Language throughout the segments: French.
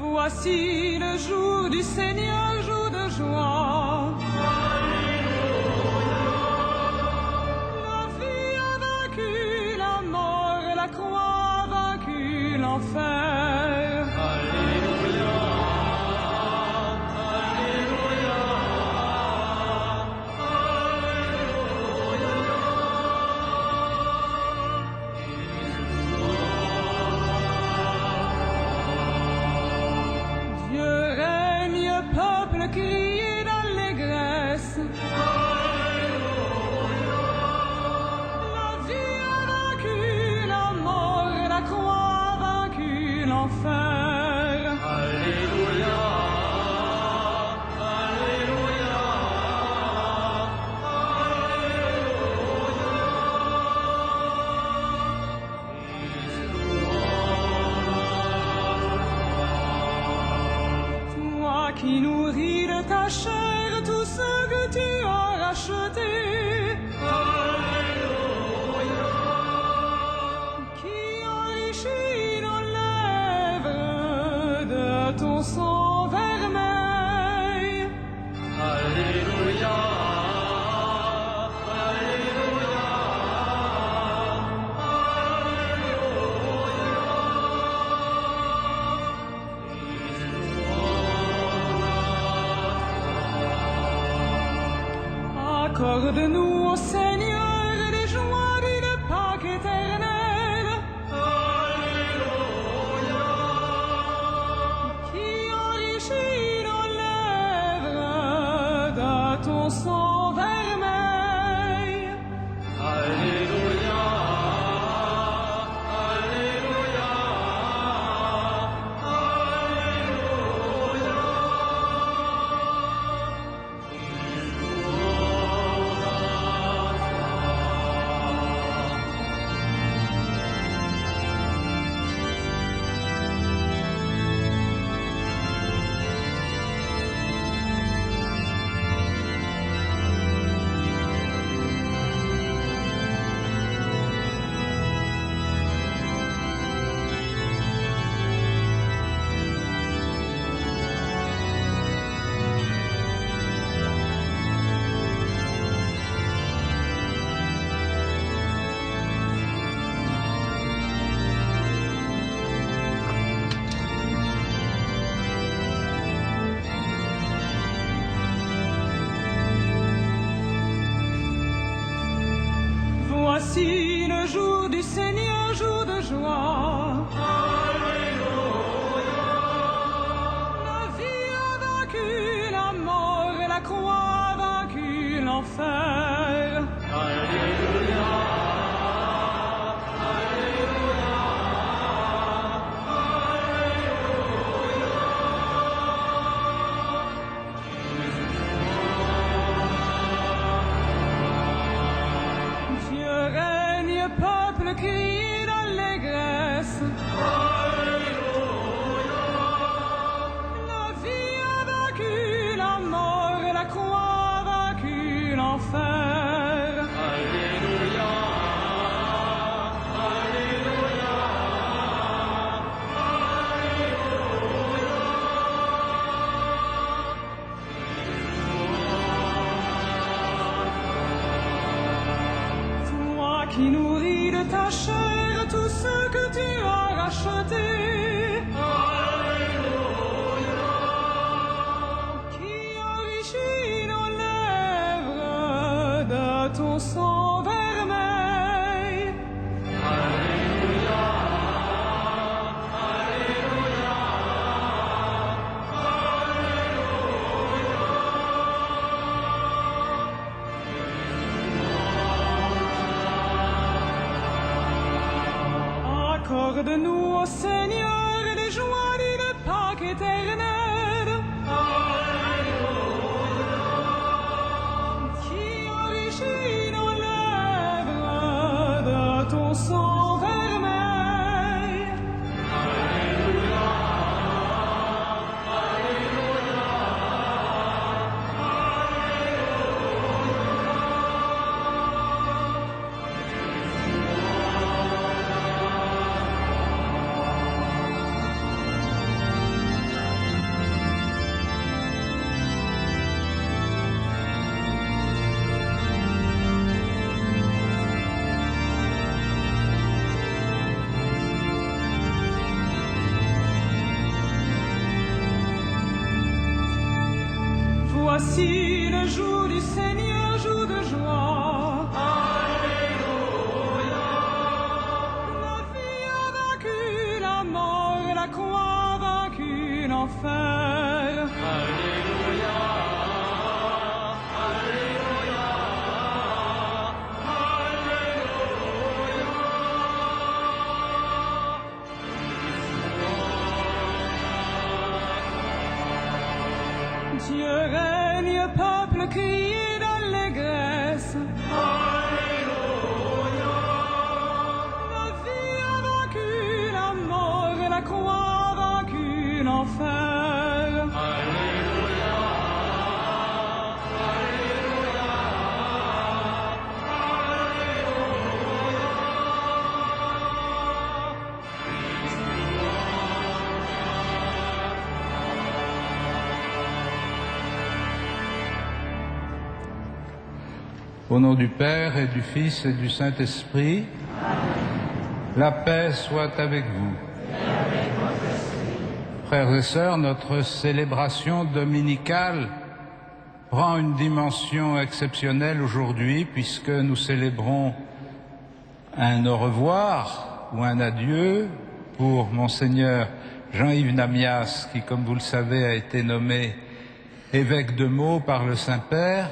Voici le jour du Seigneur, jour de joie. La vie a vaincu la mort et la croix a vaincu l'enfer. Alléluia, Alléluia, Alléluia. Dieu règne, peuple, criez d'allégresse. La vie a vaincu la mort et la croix a vaincu l'enfer. Alléluia, Alléluia, Toi qui nourris de ta chair tout ce que tu as racheté. Qui enrichit nos lèvres de ton sang vermeil. Alléluia, Alléluia, Accorde-nous, ô Seigneur, des joies d'une Pâque éternelle. Alléluia, Qui enrichit nos lèvres de ton sang vermeil. Alléluia, Alléluia, Alléluia. Voici le jour du Seigneur, jour de joie. Alléluia. La vie a vaincu la mort et la croix a vaincu l'enfer. Alléluia. Alléluia. Dieu règne, peuple, criez d'allégresse. Alléluia. La vie a vaincu la mort et la croix a vaincu l'enfer. Alléluia. Alléluia. Au nom du Père et du Fils et du Saint-Esprit, la paix soit avec vous. Frères et sœurs, notre célébration dominicale prend une dimension exceptionnelle aujourd'hui puisque nous célébrons un au revoir ou un adieu pour Monseigneur Jean-Yves Namias qui, comme vous le savez, a été nommé évêque de Meaux par le Saint-Père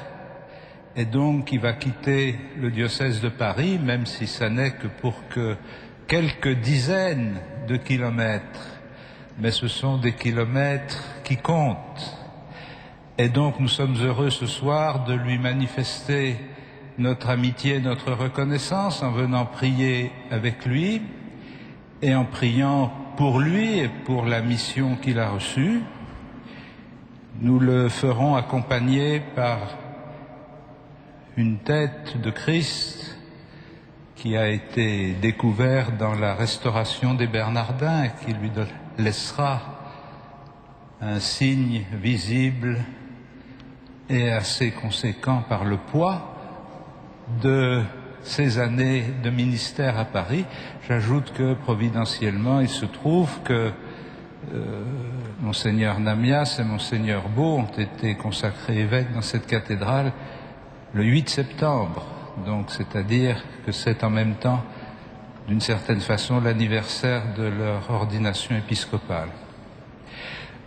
et donc qui va quitter le diocèse de Paris, même si ça n'est que pour quelques dizaines de kilomètres. Mais ce sont des kilomètres qui comptent. Et donc nous sommes heureux ce soir de lui manifester notre amitié, notre reconnaissance en venant prier avec lui et en priant pour lui et pour la mission qu'il a reçue. Nous le ferons accompagné par une tête de Christ qui a été découverte dans la restauration des Bernardins et qui lui laissera un signe visible et assez conséquent par le poids de ces années de ministère à Paris. J'ajoute que providentiellement, il se trouve que Monseigneur Namias et Monseigneur Beau ont été consacrés évêques dans cette cathédrale le 8 septembre, donc c'est-à-dire que c'est en même temps, d'une certaine façon, l'anniversaire de leur ordination épiscopale.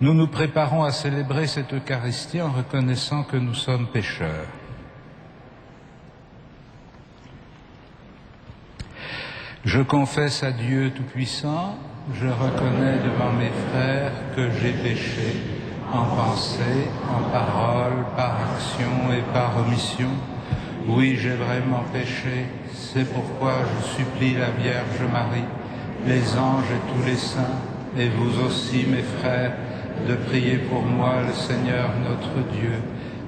Nous nous préparons à célébrer cette Eucharistie en reconnaissant que nous sommes pécheurs. Je confesse à Dieu Tout-Puissant, je reconnais devant mes frères que j'ai péché en pensée, en parole, par action et par omission. Oui, j'ai vraiment péché, c'est pourquoi je supplie la Vierge Marie, les anges et tous les saints, et vous aussi, mes frères, de prier pour moi, le Seigneur notre Dieu,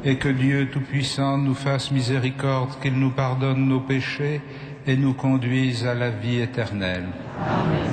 et que Dieu Tout-Puissant nous fasse miséricorde, qu'il nous pardonne nos péchés et nous conduise à la vie éternelle. Amen.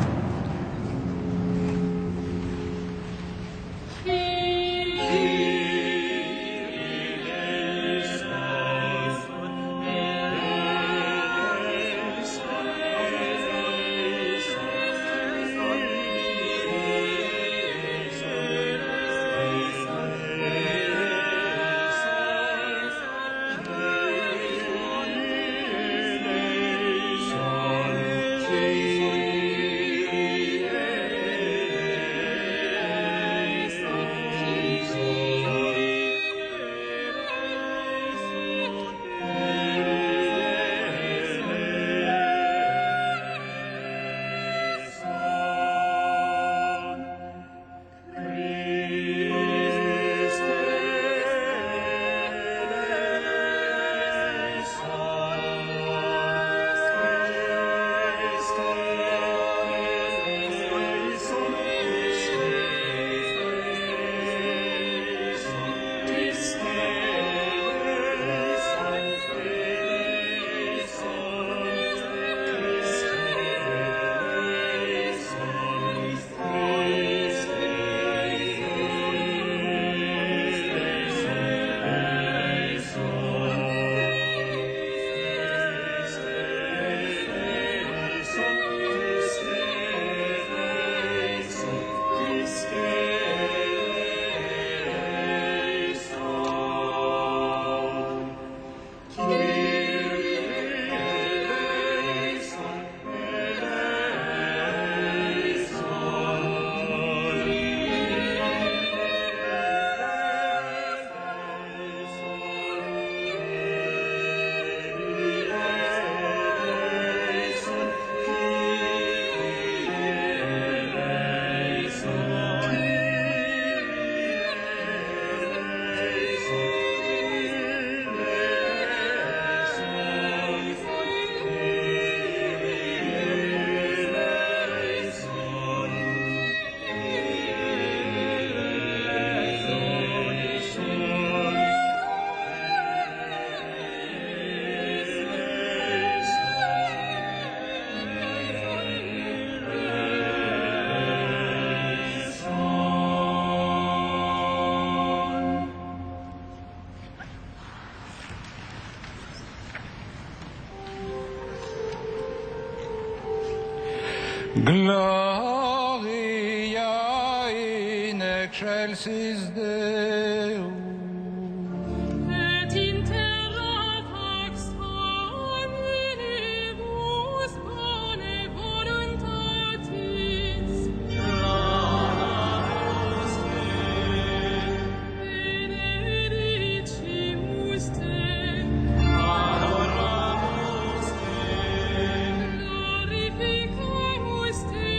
Gloria in excelsis Deo. Et in terra pax hominibus bone voluntatis. Benedicimus te. Glorificamus te.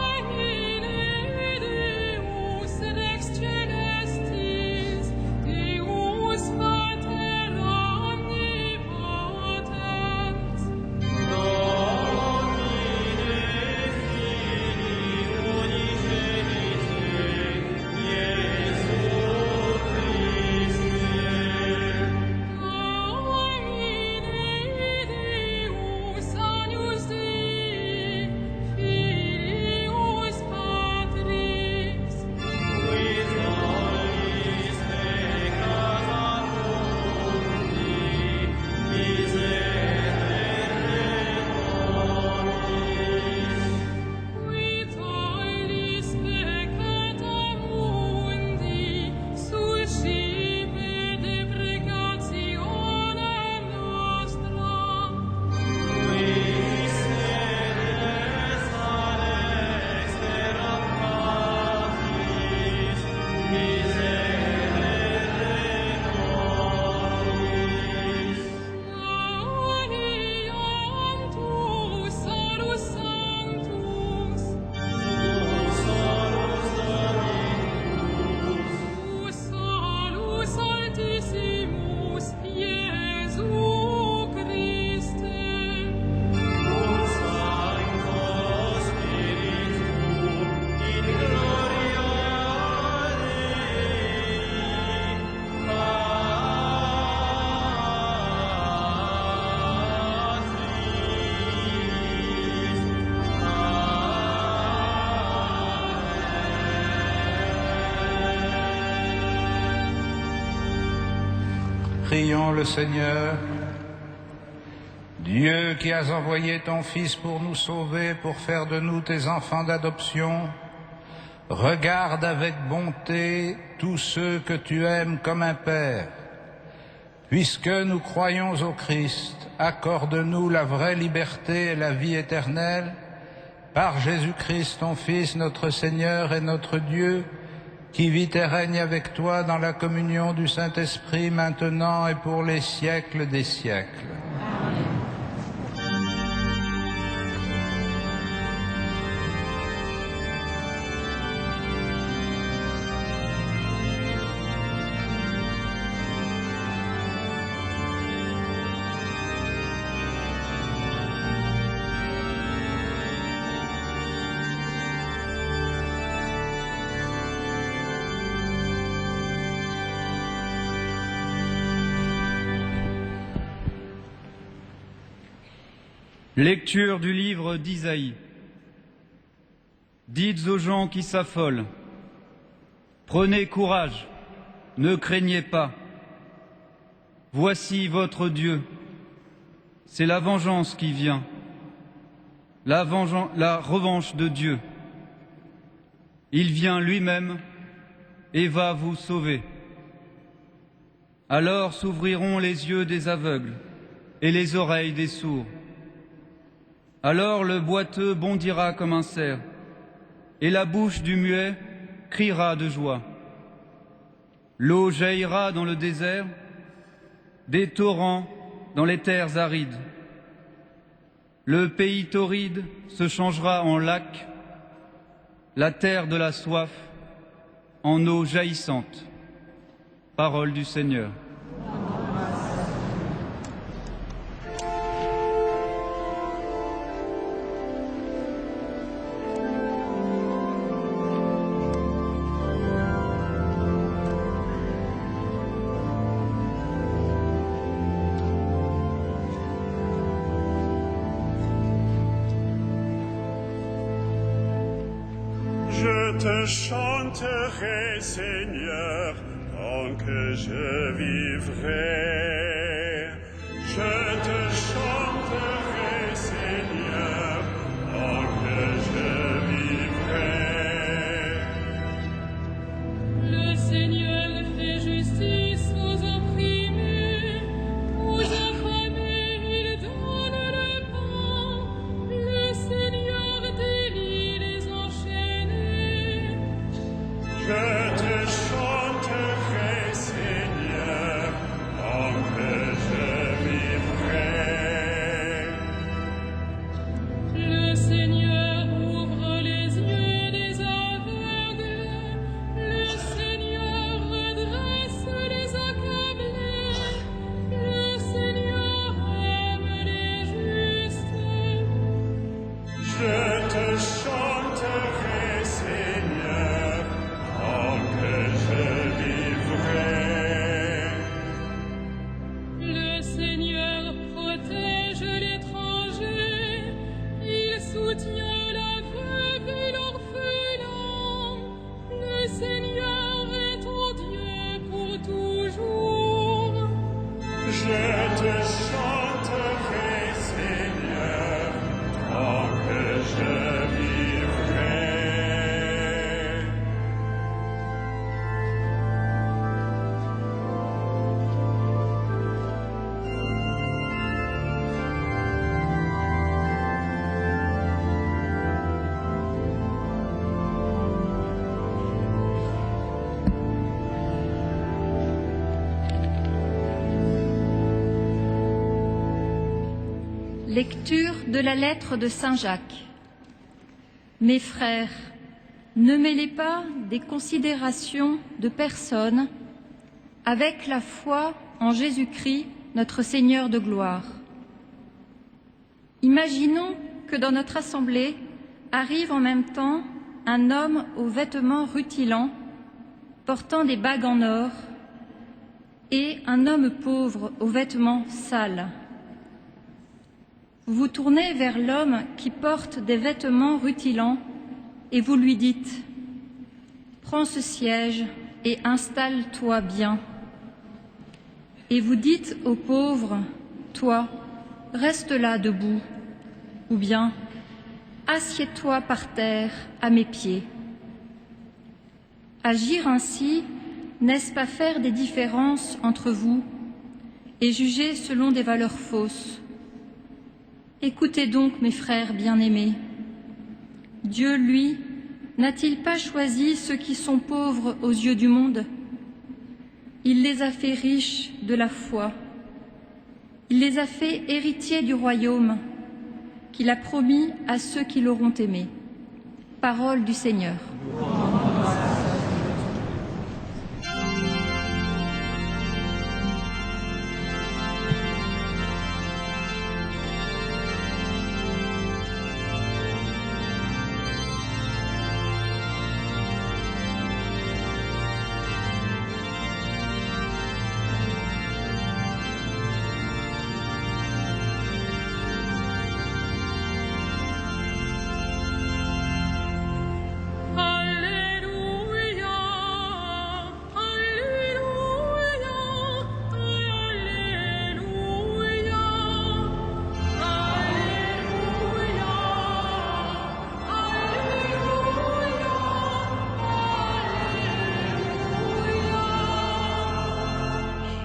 Domine Deus Rex Celestis, Deus Pater omnipotens. Domine Deus Agnus Dei, Filius Patris. Qui tollis peccata mundi, suscipe deprecationem nostra. Gloriam tu, Salus Sanctus. Tu Salus Altissimus, Iesu Christe. Prions le Seigneur. Dieu qui as envoyé ton Fils pour nous sauver, pour faire de nous tes enfants d'adoption, regarde avec bonté tous ceux que tu aimes comme un Père. Puisque nous croyons au Christ, accorde-nous la vraie liberté et la vie éternelle, par Jésus-Christ, ton Fils, notre Seigneur et notre Dieu, qui vit et règne avec toi dans la communion du Saint-Esprit, maintenant et pour les siècles des siècles. Lecture du livre d'Isaïe. Dites aux gens qui s'affolent, prenez courage, ne craignez pas. Voici votre Dieu, c'est la vengeance qui vient, la revanche de Dieu. Il vient lui-même et va vous sauver. Alors s'ouvriront les yeux des aveugles et les oreilles des sourds. Alors le boiteux bondira comme un cerf, et la bouche du muet criera de joie. L'eau jaillira dans le désert, des torrents dans les terres arides. Le pays torride se changera en lac, la terre de la soif en eau jaillissante. Parole du Seigneur. te chanterai, Seigneur, tant que je vivrai. Je te chanterai, Seigneur, tant que je vivrai. Le Seigneur fait justice aux opprimés, aux affamés il donne le pain. Le Seigneur délie les enchaînés. Je te chanterai, Seigneur, tant que je vivrai. Le Seigneur ouvre les yeux des aveugles. Le Seigneur redresse les accablés. Le Seigneur aime les justes. Je te chanterai, Seigneur, tant que je vivrai. Le Seigneur protège l'étranger. Il soutient la veuve et l'orphelin. Le Seigneur est ton Dieu pour toujours. Je te chanterai, Seigneur, tant que je vivrai. Lecture de la lettre de Saint Jacques. Mes frères, ne mêlez pas des considérations de personnes avec la foi en Jésus-Christ, notre Seigneur de gloire. Imaginons que dans notre assemblée arrive en même temps un homme aux vêtements rutilants, portant des bagues en or, et un homme pauvre aux vêtements sales. Vous vous tournez vers l'homme qui porte des vêtements rutilants et vous lui dites « Prends ce siège et installe-toi bien ». Et vous dites au pauvre « Toi, reste là debout » ou bien « Assieds-toi par terre à mes pieds ». Agir ainsi, n'est-ce pas faire des différences entre vous et juger selon des valeurs fausses? Écoutez donc, mes frères bien-aimés. Dieu, lui, n'a-t-il pas choisi ceux qui sont pauvres aux yeux du monde? Il les a fait riches de la foi. Il les a fait héritiers du royaume qu'il a promis à ceux qui l'auront aimé. Parole du Seigneur.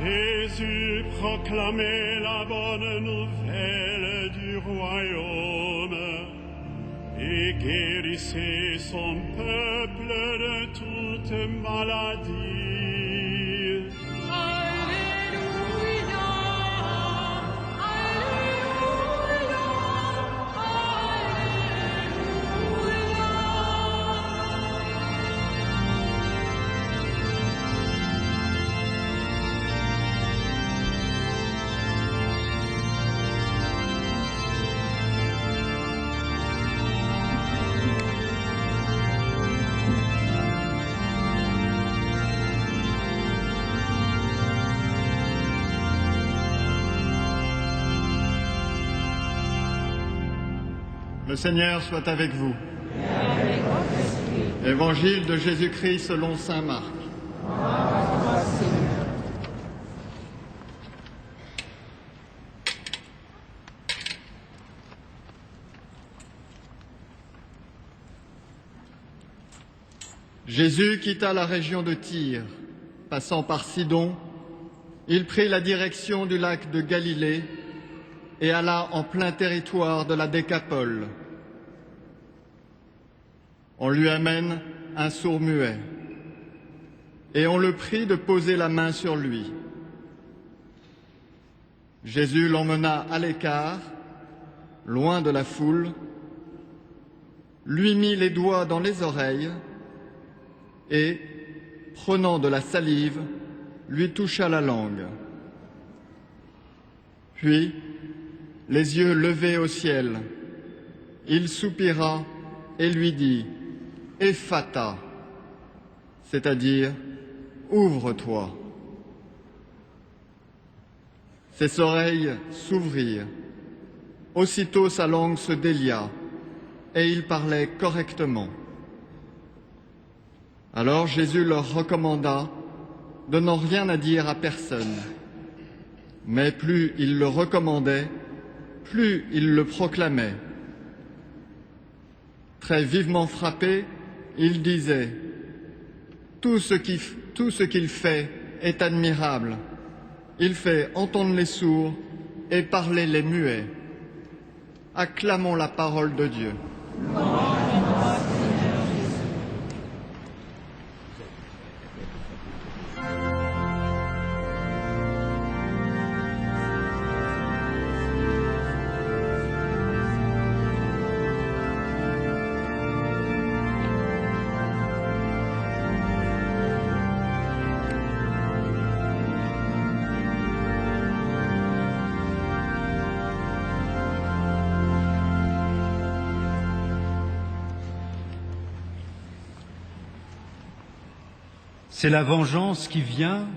Jésus proclamait la bonne nouvelle du royaume et guérissait son peuple de toute maladie. Alléluia, Alléluia, Le Seigneur soit avec vous. Avec votre esprit. Évangile de Jésus-Christ selon saint Marc. Jésus quitta la région de Tyr. Passant par Sidon, il prit la direction du lac de Galilée et alla en plein territoire de la Décapole. On lui amène un sourd-muet et on le prie de poser la main sur lui. Jésus l'emmena à l'écart, loin de la foule, lui mit les doigts dans les oreilles et, prenant de la salive, lui toucha la langue. Puis, les yeux levés au ciel, il soupira et lui dit « Ephata », c'est-à-dire « Ouvre-toi ». Ses oreilles s'ouvrirent. Aussitôt sa langue se délia et il parlait correctement. Alors Jésus leur recommanda de n'en rien à dire à personne. Mais plus il le recommandait, plus il le proclamait. Très vivement frappé, il disait « Tout ce qu'il fait est admirable. Il fait entendre les sourds et parler les muets. Acclamons la parole de Dieu. » C'est la vengeance qui vient,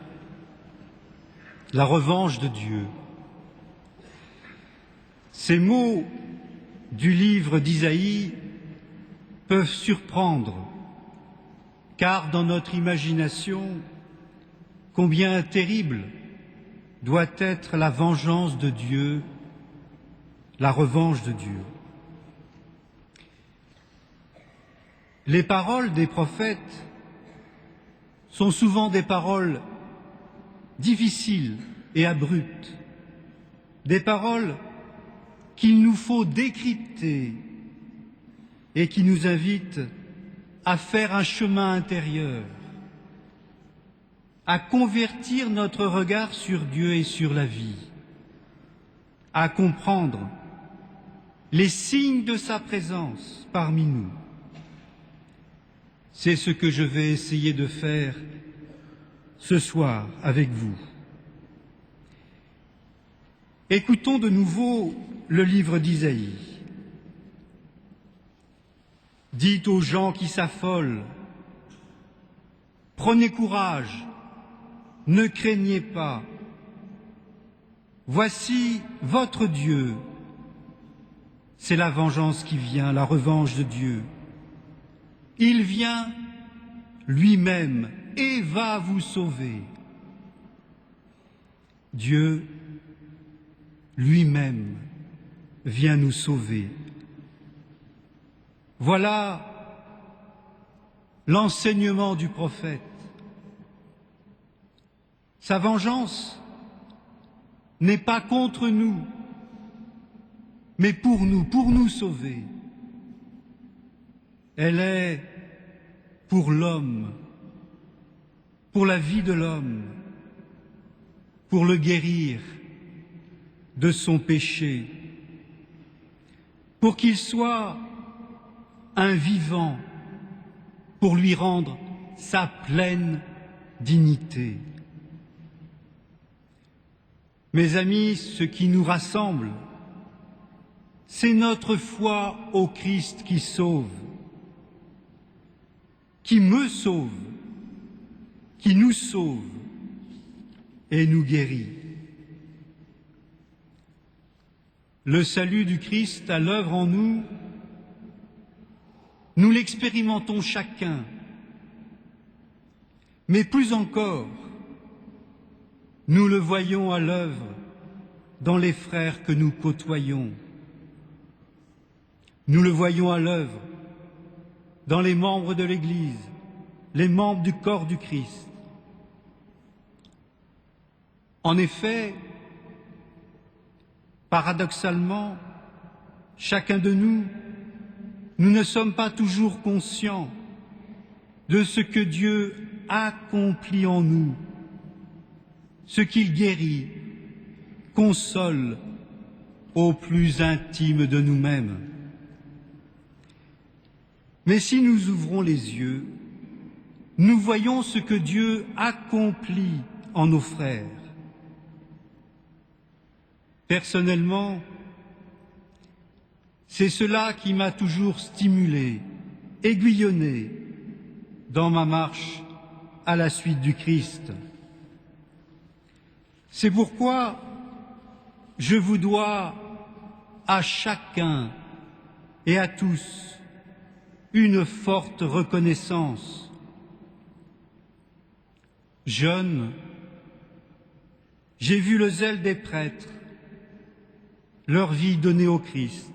la revanche de Dieu. Ces mots du livre d'Isaïe peuvent surprendre, car dans notre imagination, combien terrible doit être la vengeance de Dieu, la revanche de Dieu. Les paroles des prophètes sont souvent des paroles difficiles et abruptes, des paroles qu'il nous faut décrypter et qui nous invitent à faire un chemin intérieur, à convertir notre regard sur Dieu et sur la vie, à comprendre les signes de sa présence parmi nous. C'est ce que je vais essayer de faire ce soir avec vous. Écoutons de nouveau le livre d'Isaïe. Dites aux gens qui s'affolent, prenez courage, ne craignez pas. Voici votre Dieu. C'est la vengeance qui vient, la revanche de Dieu. Il vient lui-même et va vous sauver. Dieu lui-même vient nous sauver. Voilà l'enseignement du prophète. Sa vengeance n'est pas contre nous, mais pour nous sauver. Elle est pour l'homme, pour la vie de l'homme, pour le guérir de son péché, pour qu'il soit un vivant, pour lui rendre sa pleine dignité. Mes amis, ce qui nous rassemble, c'est notre foi au Christ qui sauve, qui me sauve, qui nous sauve et nous guérit. Le salut du Christ à l'œuvre en nous nous l'expérimentons chacun. Mais plus encore, nous le voyons à l'œuvre dans les frères que nous côtoyons. Nous le voyons à l'œuvre dans les membres de l'Église, les membres du corps du Christ. En effet, paradoxalement, chacun de nous ne sommes pas toujours conscients de ce que Dieu accomplit en nous, ce qu'il guérit, console au plus intime de nous-mêmes. Mais si nous ouvrons les yeux, nous voyons ce que Dieu accomplit en nos frères. Personnellement, c'est cela qui m'a toujours stimulé, aiguillonné dans ma marche à la suite du Christ. C'est pourquoi je vous dois à chacun et à tous une forte reconnaissance. Jeune, j'ai vu le zèle des prêtres, leur vie donnée au Christ.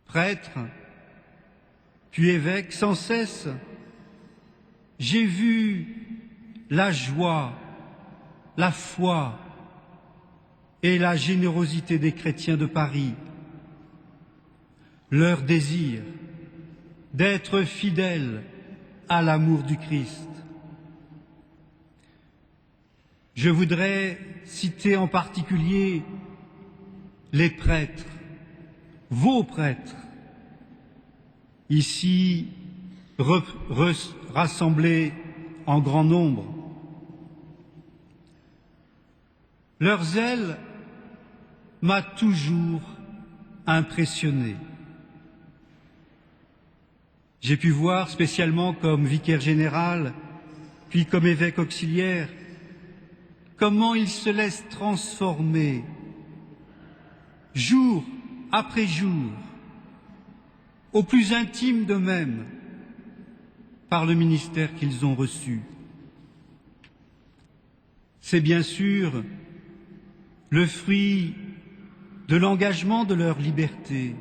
Prêtre, puis évêque, sans cesse, j'ai vu la joie, la foi et la générosité des chrétiens de Paris, leur désir d'être fidèles à l'amour du Christ. Je voudrais citer en particulier les prêtres, vos prêtres, ici rassemblés en grand nombre. Leur zèle m'a toujours impressionné. J'ai pu voir, spécialement comme vicaire général, puis comme évêque auxiliaire, comment ils se laissent transformer, jour après jour, au plus intime d'eux-mêmes, par le ministère qu'ils ont reçu. C'est bien sûr le fruit de l'engagement de leur liberté,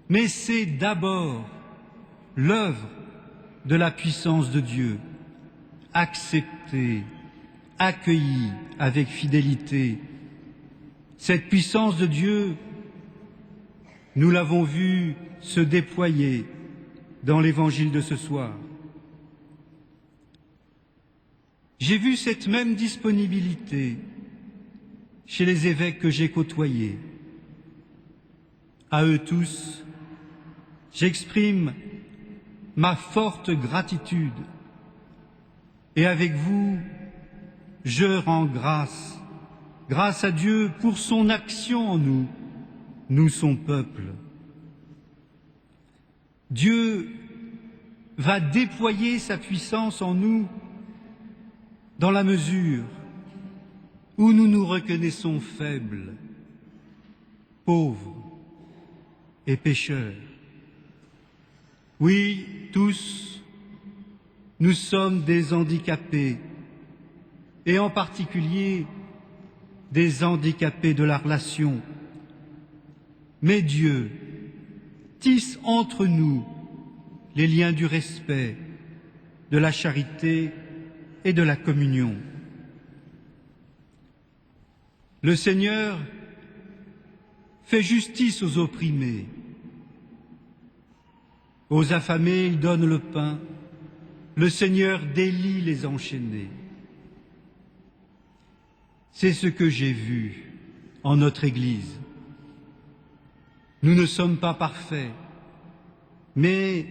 mais c'est d'abord l'œuvre de la puissance de Dieu, acceptée, accueillie avec fidélité. Cette puissance de Dieu, nous l'avons vue se déployer dans l'évangile de ce soir. J'ai vu cette même disponibilité chez les évêques que j'ai côtoyés. À eux tous, j'exprime ma forte gratitude et avec vous, je rends grâce à Dieu pour son action en nous, nous son peuple. Dieu va déployer sa puissance en nous dans la mesure où nous nous reconnaissons faibles, pauvres et pécheurs. Oui, tous, nous sommes des handicapés, et en particulier des handicapés de la relation. Mais Dieu tisse entre nous les liens du respect, de la charité et de la communion. Le Seigneur fait justice aux opprimés. Aux affamés, il donne le pain. Le Seigneur délie les enchaînés. C'est ce que j'ai vu en notre Église. Nous ne sommes pas parfaits, mais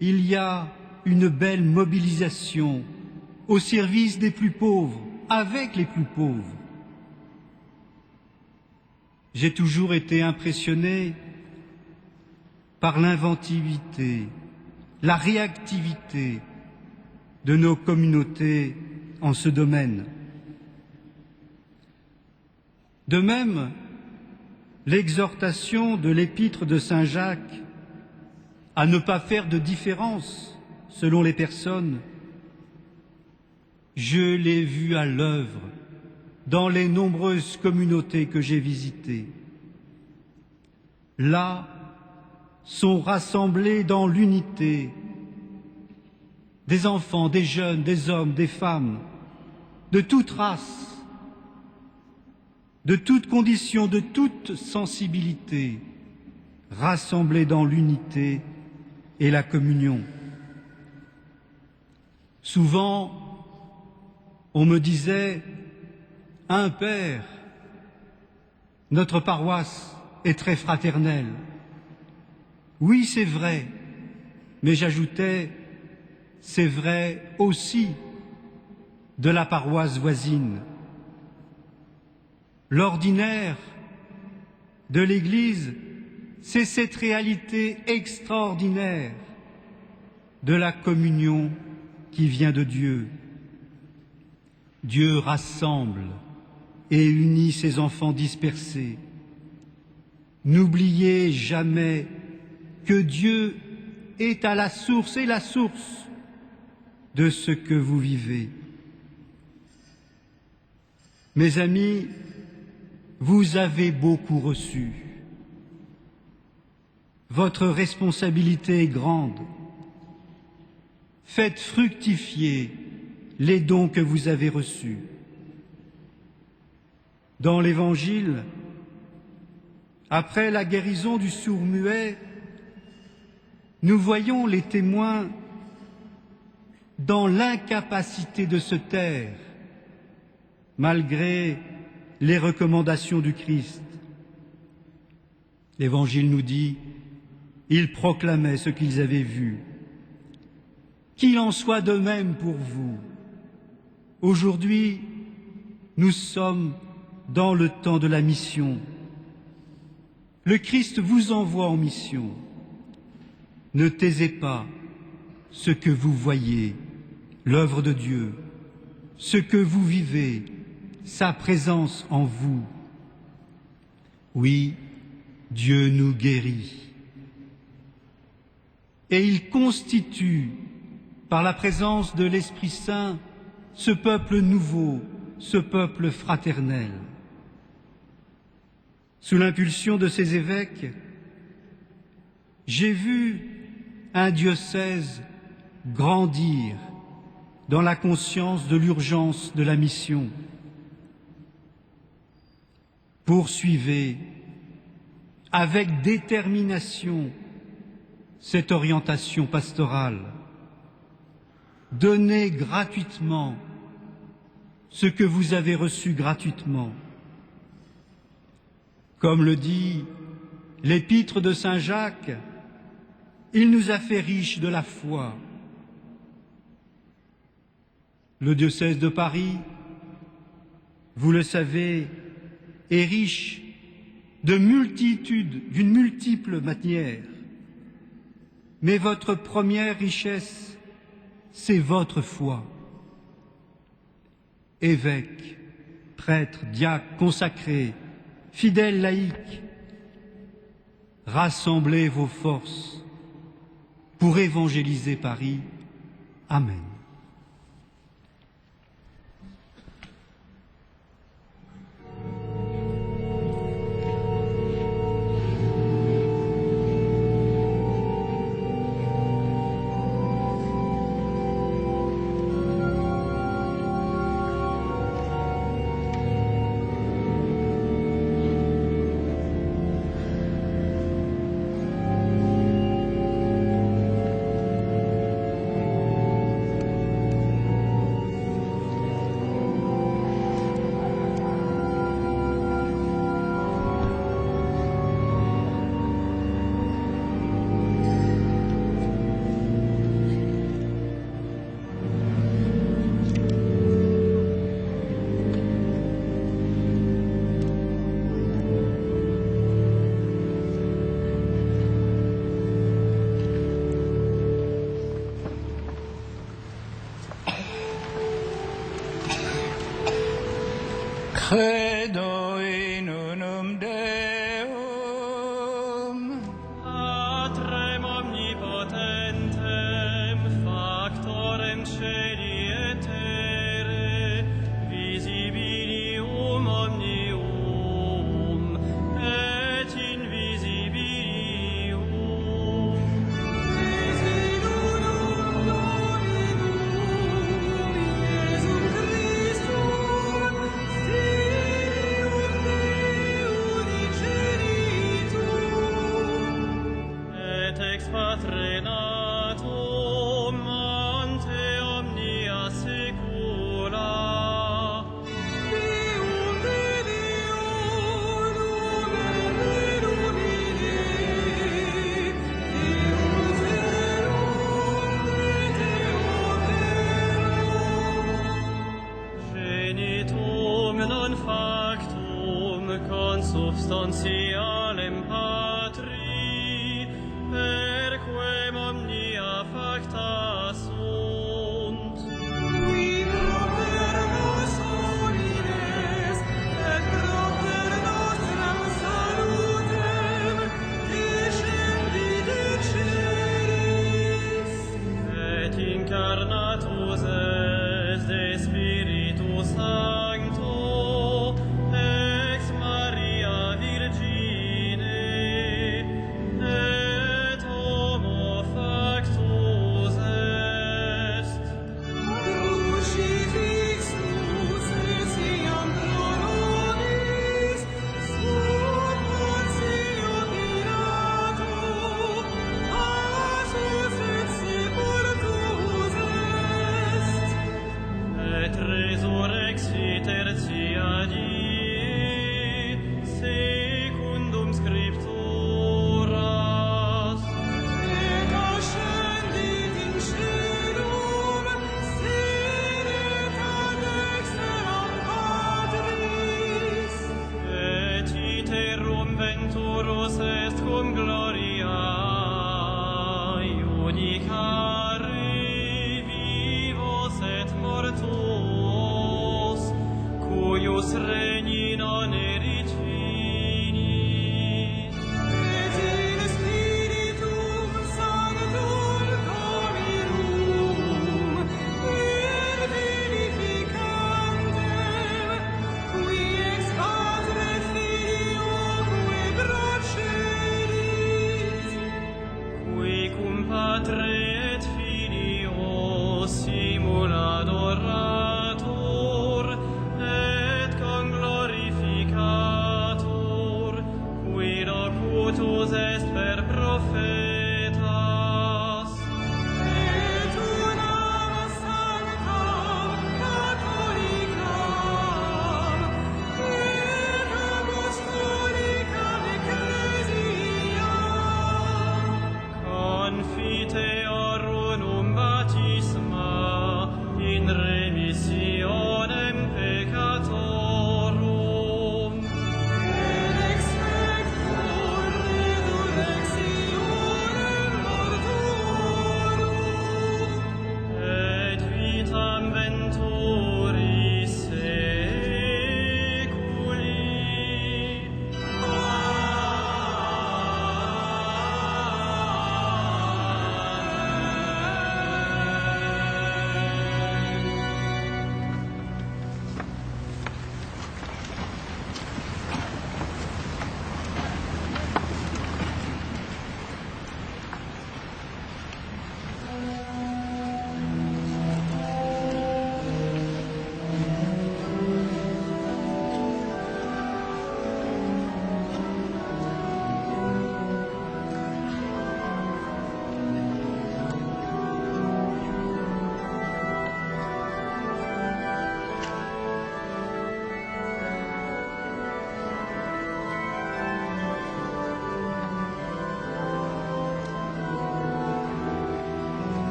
il y a une belle mobilisation au service des plus pauvres, avec les plus pauvres. J'ai toujours été impressionné par l'inventivité, la réactivité de nos communautés en ce domaine. De même, l'exhortation de l'épître de Saint Jacques à ne pas faire de différence selon les personnes. Je l'ai vu à l'œuvre dans les nombreuses communautés que j'ai visitées. Là sont rassemblés dans l'unité des enfants, des jeunes, des hommes, des femmes, de toute race, de toute condition, de toute sensibilité, rassemblés dans l'unité et la communion. Souvent, on me disait, un père, notre paroisse est très fraternelle. Oui, c'est vrai, mais j'ajoutais, c'est vrai aussi de la paroisse voisine. L'ordinaire de l'Église, c'est cette réalité extraordinaire de la communion qui vient de Dieu. Dieu rassemble et unit ses enfants dispersés. N'oubliez jamais que Dieu est à la source et la source de ce que vous vivez. Mes amis, vous avez beaucoup reçu. Votre responsabilité est grande. Faites fructifier les dons que vous avez reçus. Dans l'Évangile, après la guérison du sourd-muet, nous voyons les témoins dans l'incapacité de se taire, malgré les recommandations du Christ. L'Évangile nous dit, ils proclamaient ce qu'ils avaient vu. Qu'il en soit de même pour vous. Aujourd'hui, nous sommes dans le temps de la mission. Le Christ vous envoie en mission. Ne taisez pas ce que vous voyez, l'œuvre de Dieu, ce que vous vivez, sa présence en vous. Oui, Dieu nous guérit. Et il constitue, par la présence de l'Esprit Saint, ce peuple nouveau, ce peuple fraternel. Sous l'impulsion de ces évêques, j'ai vu un diocèse grandir dans la conscience de l'urgence de la mission. Poursuivez avec détermination cette orientation pastorale. Donnez gratuitement ce que vous avez reçu gratuitement. Comme le dit l'épître de Saint Jacques, il nous a fait riches de la foi. Le diocèse de Paris, vous le savez, est riche de multitudes, d'une multiple manière. Mais votre première richesse, c'est votre foi. Évêques, prêtres, diacres, consacrés, fidèles laïcs, rassemblez vos forces pour évangéliser Paris. Amen. Credo in unum Deum, Patrem omnipotens, cieli et terre, visibilium omnium et invisibilium. Eis unum Dominum, Iesum Christum, Filium Dei unigenitum, et ex Patre natum ante omnia saecula. Deum Dedeorum et Domine, Deus verum et Deo verum, genitum non factum consubstantialem Patri, per quem omnia facta sunt. Qui proper nos homines, et proper nostram salutem, descendit et celis, et incarnatus est de Spiritu Sancto, ex Maria Virgine, et homo factus est. Crucifixus etiam pro nobis, sub Pontio Pilato, passus et sepulcrus est, et resurrexit tertia die, secundum Scripturas, et ascendit in caelum, sedet ad dexteram Patris, et iterum venturus est cum gloriae unicare vivos et mortuos, cuius regni non erit finis. Et in Spiritum Sanctum Dominum, in vivificantem, qui ex Patre Filioque procelit, qui cum Patre et Filio simul adoratur, et conglorificatur.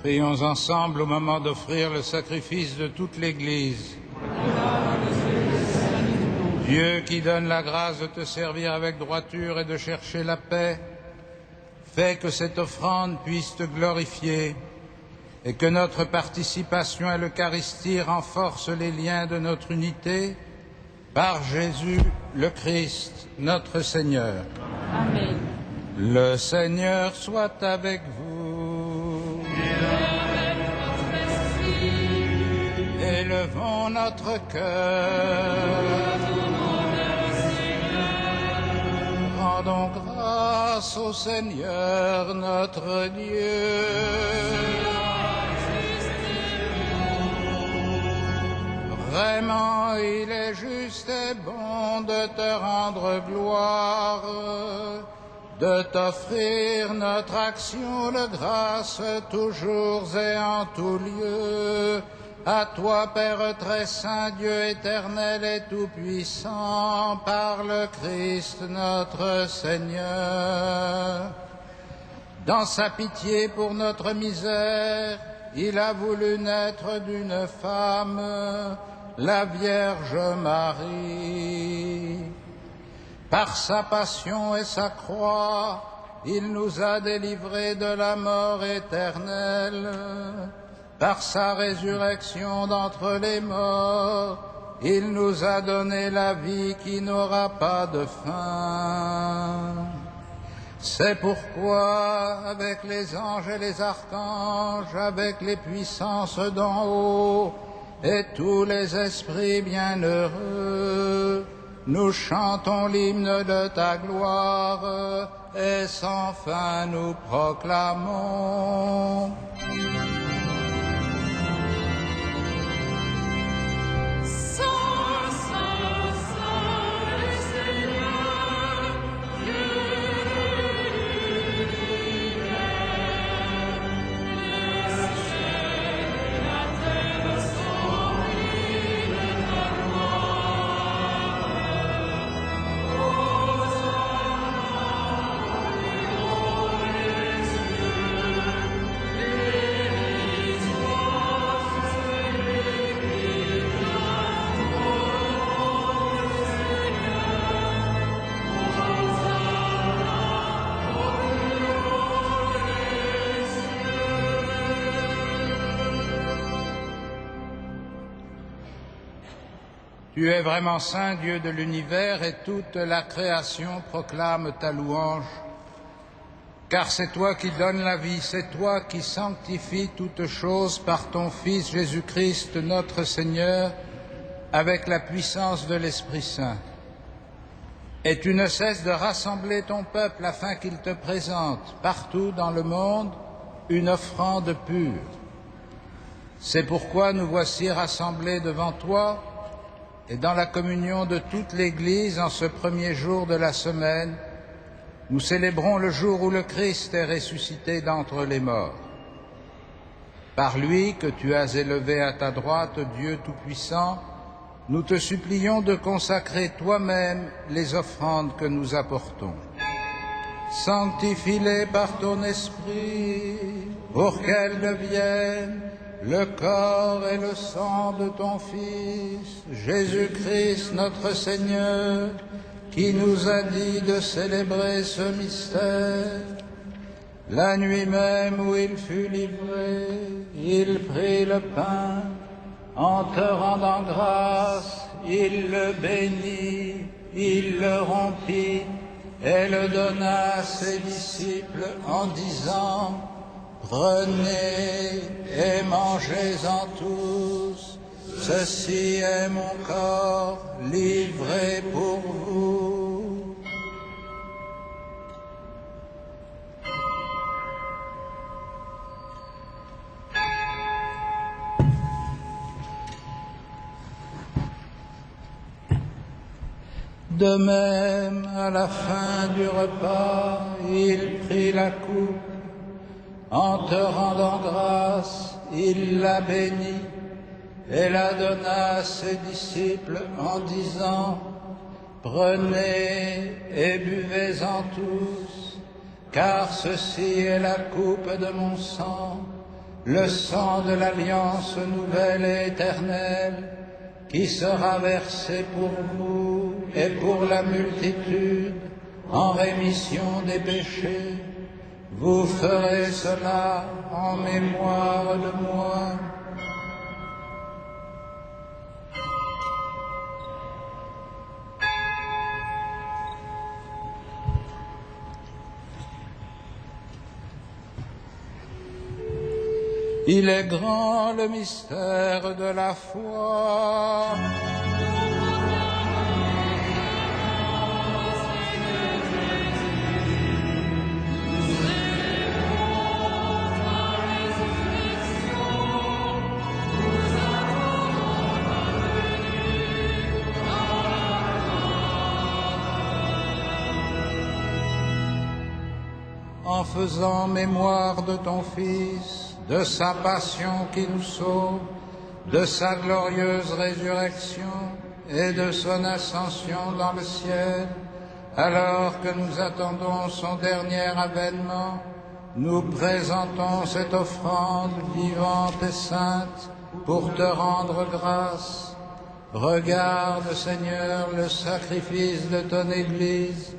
Prions ensemble au moment d'offrir le sacrifice de toute l'Église. Dieu qui donne la grâce de te servir avec droiture et de chercher la paix, fais que cette offrande puisse te glorifier et que notre participation à l'Eucharistie renforce les liens de notre unité par Jésus le Christ, notre Seigneur. Amen. Le Seigneur soit avec vous. Élevons notre cœur. Rendons grâce au Seigneur notre Dieu. Vraiment, il est juste et bon de te rendre gloire, de t'offrir notre action de grâce toujours et en tout lieu. À toi, Père très saint, Dieu éternel et tout-puissant, par le Christ notre Seigneur. Dans sa pitié pour notre misère, il a voulu naître d'une femme, la Vierge Marie. Par sa passion et sa croix, il nous a délivrés de la mort éternelle. Par sa résurrection d'entre les morts, il nous a donné la vie qui n'aura pas de fin. C'est pourquoi, avec les anges et les archanges, avec les puissances d'en haut, et tous les esprits bienheureux, nous chantons l'hymne de ta gloire, et sans fin nous proclamons. Tu es vraiment saint, Dieu de l'univers, et toute la création proclame ta louange. Car c'est toi qui donnes la vie, c'est toi qui sanctifies toutes choses par ton Fils Jésus-Christ, notre Seigneur, avec la puissance de l'Esprit Saint. Et tu ne cesses de rassembler ton peuple afin qu'il te présente partout dans le monde une offrande pure. C'est pourquoi nous voici rassemblés devant toi, et dans la communion de toute l'Église, en ce premier jour de la semaine, nous célébrons le jour où le Christ est ressuscité d'entre les morts. Par lui que tu as élevé à ta droite, Dieu Tout-Puissant, nous te supplions de consacrer toi-même les offrandes que nous apportons. Sanctifie-les par ton esprit, pour qu'elles deviennent le corps et le sang de ton Fils, Jésus-Christ notre Seigneur, qui nous a dit de célébrer ce mystère. La nuit même où il fut livré, il prit le pain, en te rendant grâce, il le bénit, il le rompit et le donna à ses disciples en disant: Prenez et mangez-en tous, ceci est mon corps livré pour vous. De même, à la fin du repas, il prit la coupe. En te rendant grâce, il la bénit et la donna à ses disciples en disant: Prenez et buvez-en tous, car ceci est la coupe de mon sang, le sang de l'alliance nouvelle et éternelle, qui sera versé pour vous et pour la multitude en rémission des péchés. Vous ferez cela en mémoire de moi. Il est grand le mystère de la foi. En faisant mémoire de ton Fils, de sa passion qui nous sauve, de sa glorieuse résurrection et de son ascension dans le ciel, alors que nous attendons son dernier avènement, nous présentons cette offrande vivante et sainte pour te rendre grâce. Regarde, Seigneur, le sacrifice de ton Église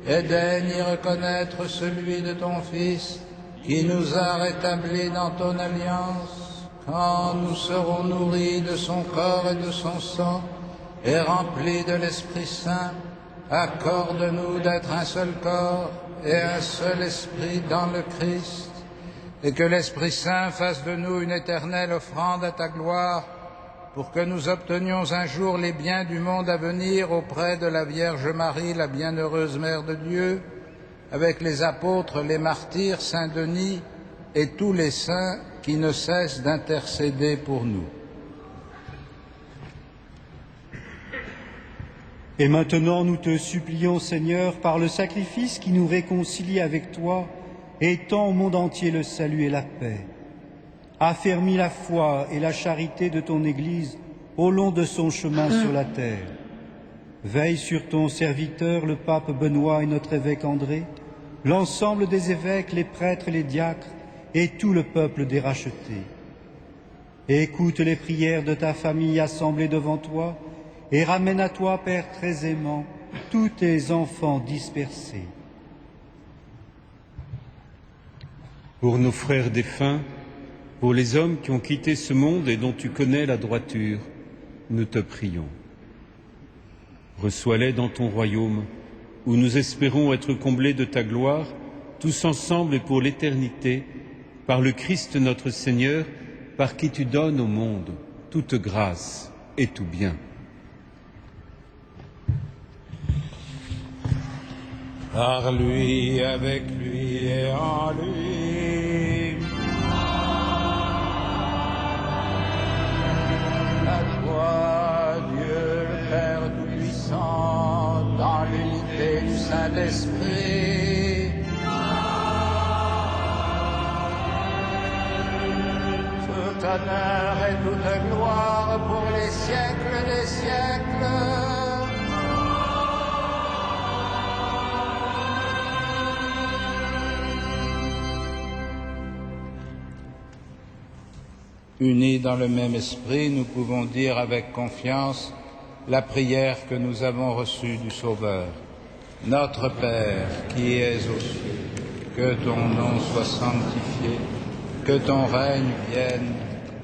et daigne y reconnaître celui de ton Fils qui nous a rétablis dans ton alliance. Quand nous serons nourris de son corps et de son sang et remplis de l'Esprit Saint, accorde-nous d'être un seul corps et un seul esprit dans le Christ, et que l'Esprit Saint fasse de nous une éternelle offrande à ta gloire, pour que nous obtenions un jour les biens du monde à venir auprès de la Vierge Marie, la bienheureuse Mère de Dieu, avec les apôtres, les martyrs, Saint Denis et tous les saints qui ne cessent d'intercéder pour nous. Et maintenant nous te supplions, Seigneur, par le sacrifice qui nous réconcilie avec toi, étends au monde entier le salut et la paix. Affermis la foi et la charité de ton Église au long de son chemin sur la terre. Veille sur ton serviteur, le pape Benoît et notre évêque André, l'ensemble des évêques, les prêtres, les diacres et tout le peuple des rachetés. Écoute les prières de ta famille assemblée devant toi et ramène à toi, Père très aimant, tous tes enfants dispersés. Pour nos frères défunts, pour les hommes qui ont quitté ce monde et dont tu connais la droiture, nous te prions. Reçois-les dans ton royaume, où nous espérons être comblés de ta gloire, tous ensemble et pour l'éternité, par le Christ notre Seigneur, par qui tu donnes au monde toute grâce et tout bien. Par lui, avec lui et en lui. À toi, Dieu le Père Tout-Puissant, dans l'unité du Saint-Esprit, tout honneur et toute gloire pour les siècles des siècles. Unis dans le même esprit, nous pouvons dire avec confiance la prière que nous avons reçue du Sauveur. Notre Père, qui es aux cieux, que ton nom soit sanctifié, que ton règne vienne,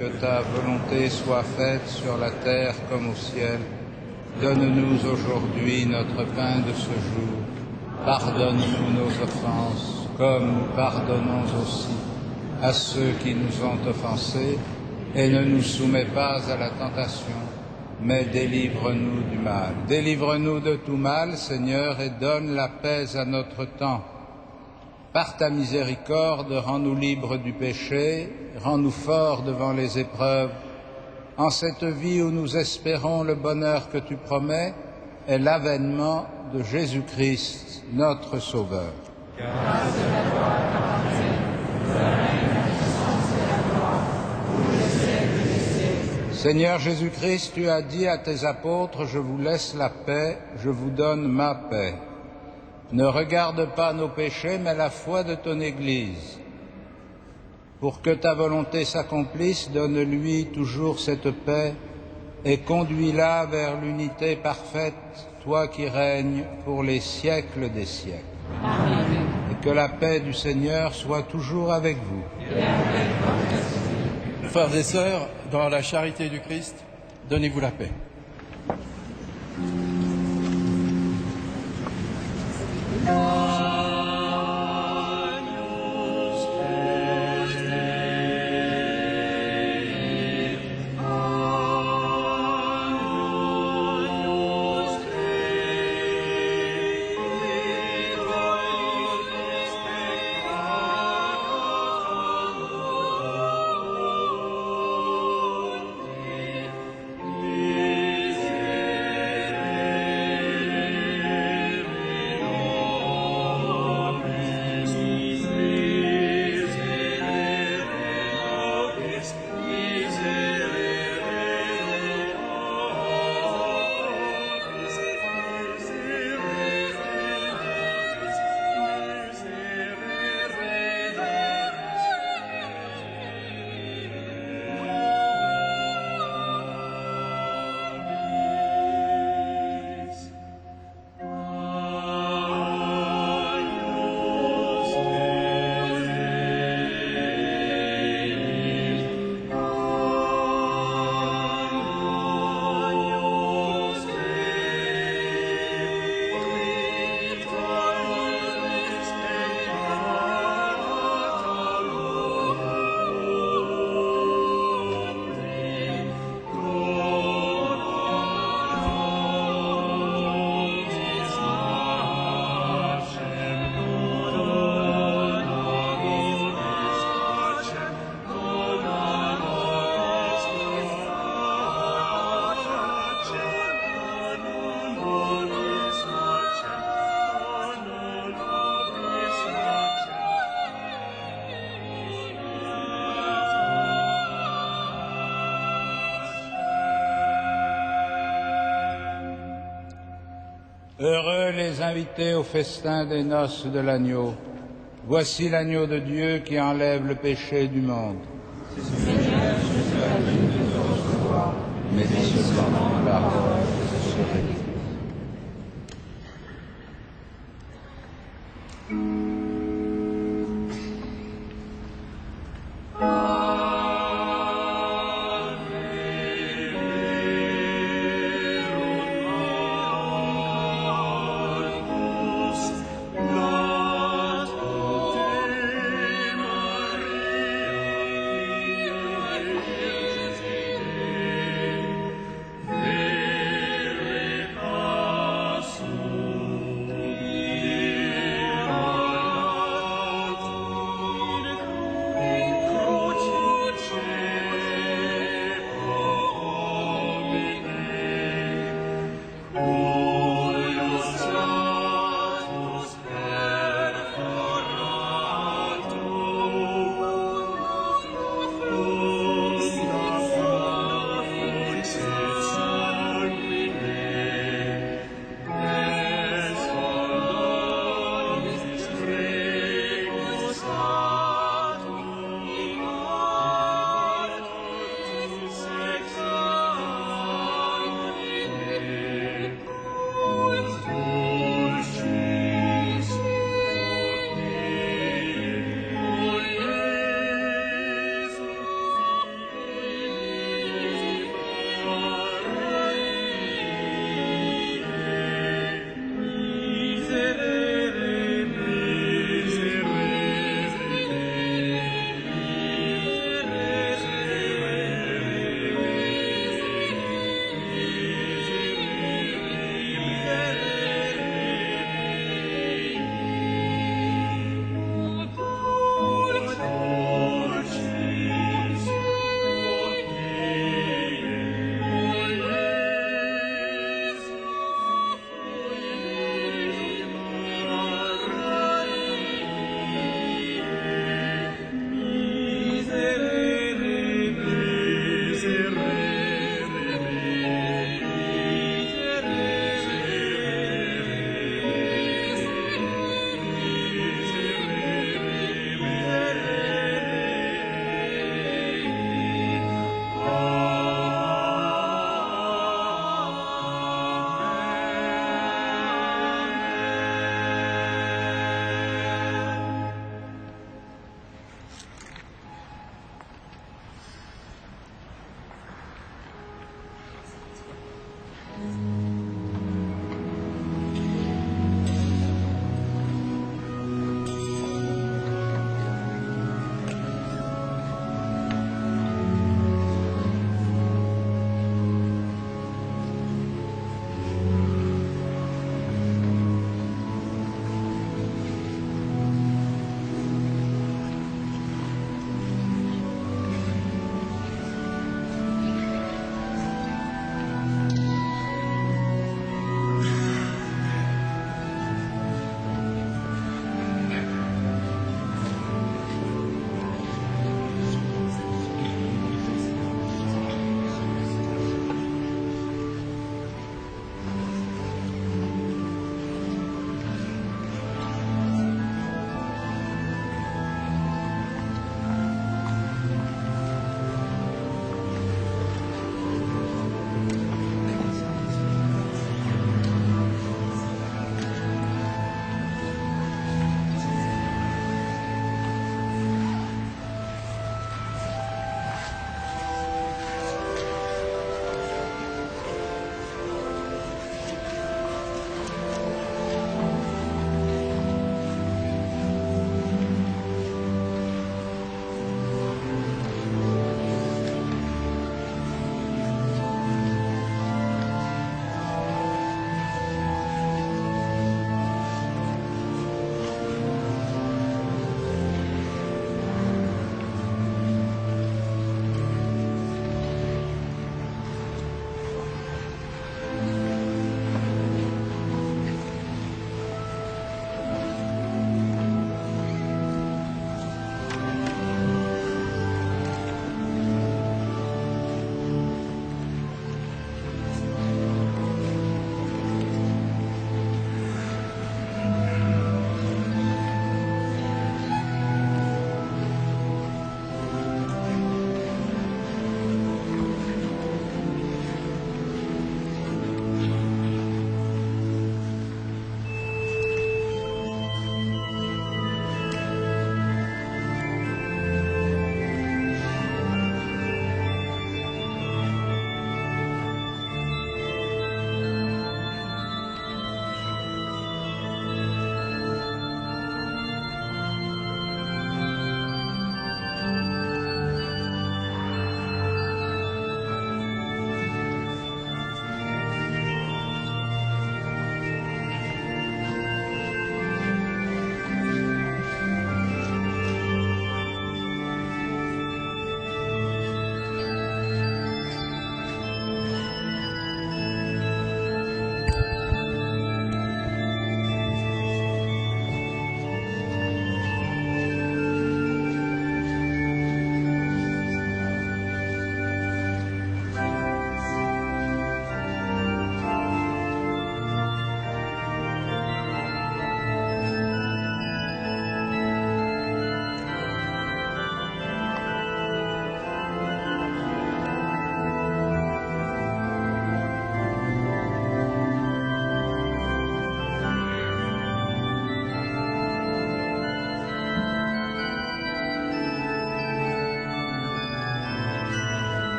que ta volonté soit faite sur la terre comme au ciel. Donne-nous aujourd'hui notre pain de ce jour. Pardonne-nous nos offenses, comme nous pardonnons aussi à ceux qui nous ont offensés, et ne nous soumets pas à la tentation, mais délivre-nous du mal. Délivre-nous de tout mal, Seigneur, et donne la paix à notre temps. Par ta miséricorde, rends-nous libres du péché, rends-nous forts devant les épreuves. En cette vie où nous espérons le bonheur que tu promets, est l'avènement de Jésus-Christ, notre Sauveur. Seigneur Jésus-Christ, tu as dit à tes apôtres, je vous laisse la paix, je vous donne ma paix. Ne regarde pas nos péchés, mais la foi de ton Église. Pour que ta volonté s'accomplisse, donne-lui toujours cette paix et conduis-la vers l'unité parfaite, toi qui règnes pour les siècles des siècles. Amen. Et que la paix du Seigneur soit toujours avec vous. Frères et sœurs, dans la charité du Christ, donnez-vous la paix. Heureux les invités au festin des noces de l'agneau. Voici l'agneau de Dieu qui enlève le péché du monde. Seigneur, je suis pas digne de te recevoir, Mais dis seulement la parole, je serai guéri.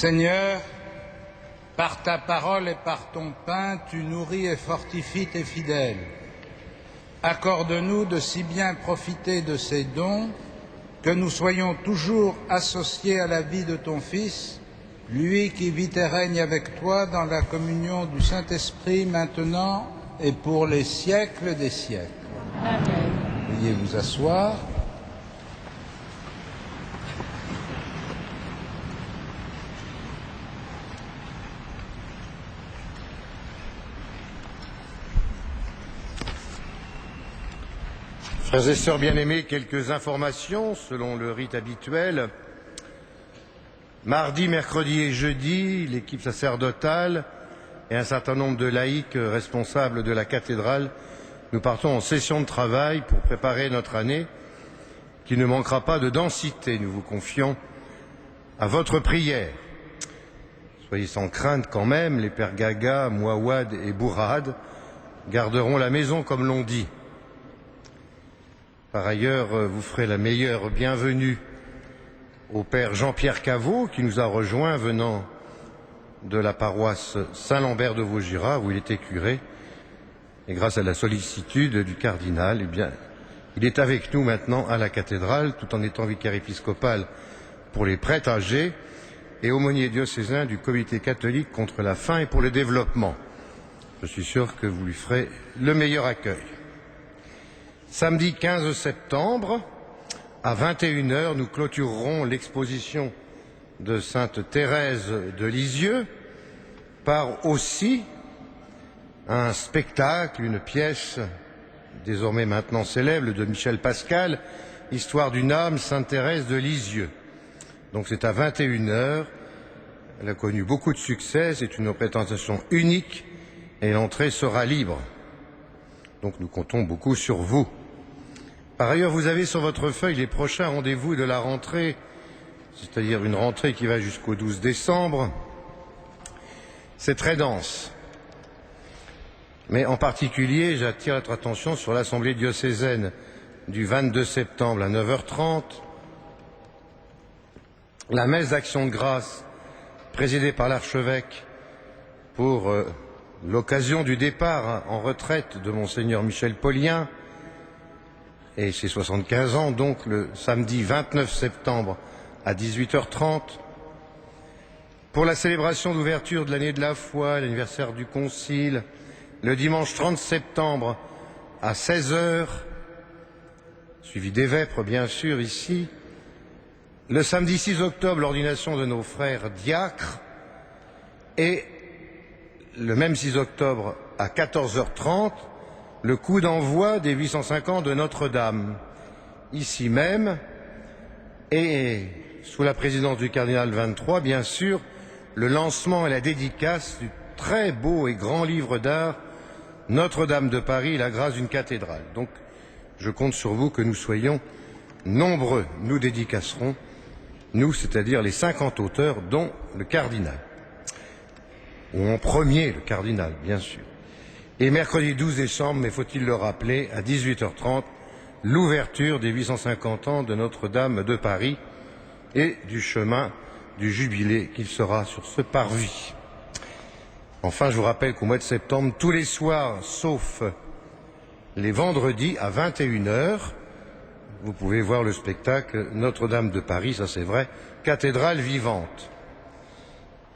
Seigneur, par ta parole et par ton pain, tu nourris et fortifies tes fidèles. Accorde-nous de si bien profiter de ces dons que nous soyons toujours associés à la vie de ton Fils, lui qui vit et règne avec toi dans la communion du Saint-Esprit maintenant et pour les siècles des siècles. Amen. Veuillez vous asseoir. Frères et sœurs bien-aimés, quelques informations selon le rite habituel. Mardi, mercredi et jeudi, l'équipe sacerdotale et un certain nombre de laïcs responsables de la cathédrale, nous partons en session de travail pour préparer notre année qui ne manquera pas de densité. Nous vous confions à votre prière. Soyez sans crainte quand même, les pères Gaga, Mouawad et Bourad garderont la maison comme l'on dit. Par ailleurs, vous ferez la meilleure bienvenue au père Jean-Pierre Caveau, qui nous a rejoints venant de la paroisse Saint-Lambert de Vaugirard, où il était curé. Et grâce à la sollicitude du cardinal, eh bien, il est avec nous maintenant à la cathédrale, tout en étant vicaire épiscopal pour les prêtres âgés et aumônier diocésain du comité catholique contre la faim et pour le développement. Je suis sûr que vous lui ferez le meilleur accueil. Samedi 15 septembre, à 21h, nous clôturerons l'exposition de Sainte Thérèse de Lisieux par aussi un spectacle, une pièce désormais maintenant célèbre de Michel Pascal, Histoire d'une âme, Sainte Thérèse de Lisieux. Donc c'est à 21h. Elle a connu beaucoup de succès, c'est une représentation unique et l'entrée sera libre. Donc nous comptons beaucoup sur vous. Par ailleurs, vous avez sur votre feuille les prochains rendez-vous de la rentrée, c'est-à-dire une rentrée qui va jusqu'au 12 décembre. C'est très dense. Mais en particulier, j'attire votre attention sur l'Assemblée diocésaine du 22 septembre à 9h30, la messe d'action de grâce présidée par l'archevêque pour l'occasion du départ en retraite de Monseigneur Michel Paulien, et ses 75 ans, donc le samedi 29 septembre à 18h30. Pour la célébration d'ouverture de l'année de la foi, l'anniversaire du Concile, le dimanche 30 septembre à 16h, suivi des vêpres bien sûr ici. Le samedi 6 octobre, l'ordination de nos frères diacres. Et le même 6 octobre à 14h30, le coup d'envoi des 805 ans de Notre-Dame, ici même, et sous la présidence du cardinal 23, bien sûr, le lancement et la dédicace du très beau et grand livre d'art Notre-Dame de Paris, la grâce d'une cathédrale. Donc, je compte sur vous que nous soyons nombreux. Nous dédicacerons, nous, c'est-à-dire les 50 auteurs, dont le cardinal. Ou en premier, le cardinal, bien sûr. Et mercredi 12 décembre, mais faut-il le rappeler, à 18h30, l'ouverture des 850 ans de Notre-Dame de Paris et du chemin du jubilé qu'il sera sur ce parvis. Enfin, je vous rappelle qu'au mois de septembre, tous les soirs, sauf les vendredis à 21h, vous pouvez voir le spectacle Notre-Dame de Paris, ça c'est vrai, cathédrale vivante.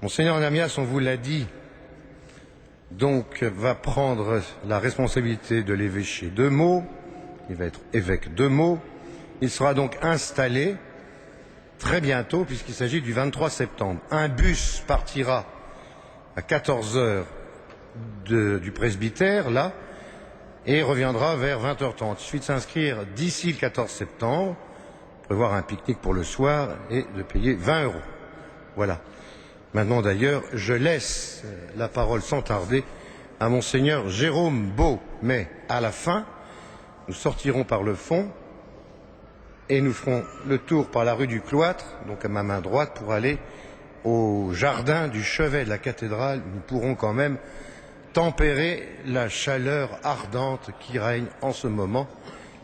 Monseigneur Namias, on vous l'a dit, donc va prendre la responsabilité de l'évêché de Meaux, il va être évêque de Meaux, il sera donc installé très bientôt puisqu'il s'agit du 23 septembre. Un bus partira à 14h du presbytère, là, et reviendra vers 20h30. Il suffit de s'inscrire d'ici le 14 septembre, prévoir un pique-nique pour le soir et de payer 20 €. Voilà. Maintenant d'ailleurs, je laisse la parole sans tarder à Monseigneur Jérôme Beau. Mais à la fin, nous sortirons par le fond et nous ferons le tour par la rue du Cloître, donc à ma main droite, pour aller au jardin du chevet de la cathédrale. Nous pourrons quand même tempérer la chaleur ardente qui règne en ce moment,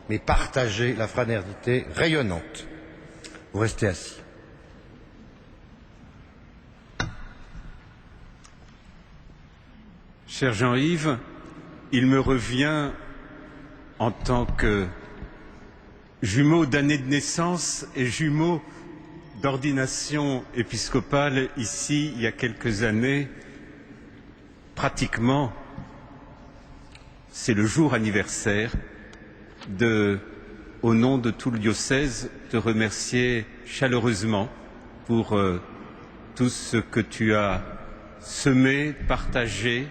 mais partager la fraternité rayonnante. Vous restez assis. Cher Jean-Yves, il me revient en tant que jumeau d'année de naissance et jumeau d'ordination épiscopale ici il y a quelques années, pratiquement, c'est le jour anniversaire au nom de tout le diocèse, te remercier chaleureusement pour tout ce que tu as semé, partagé,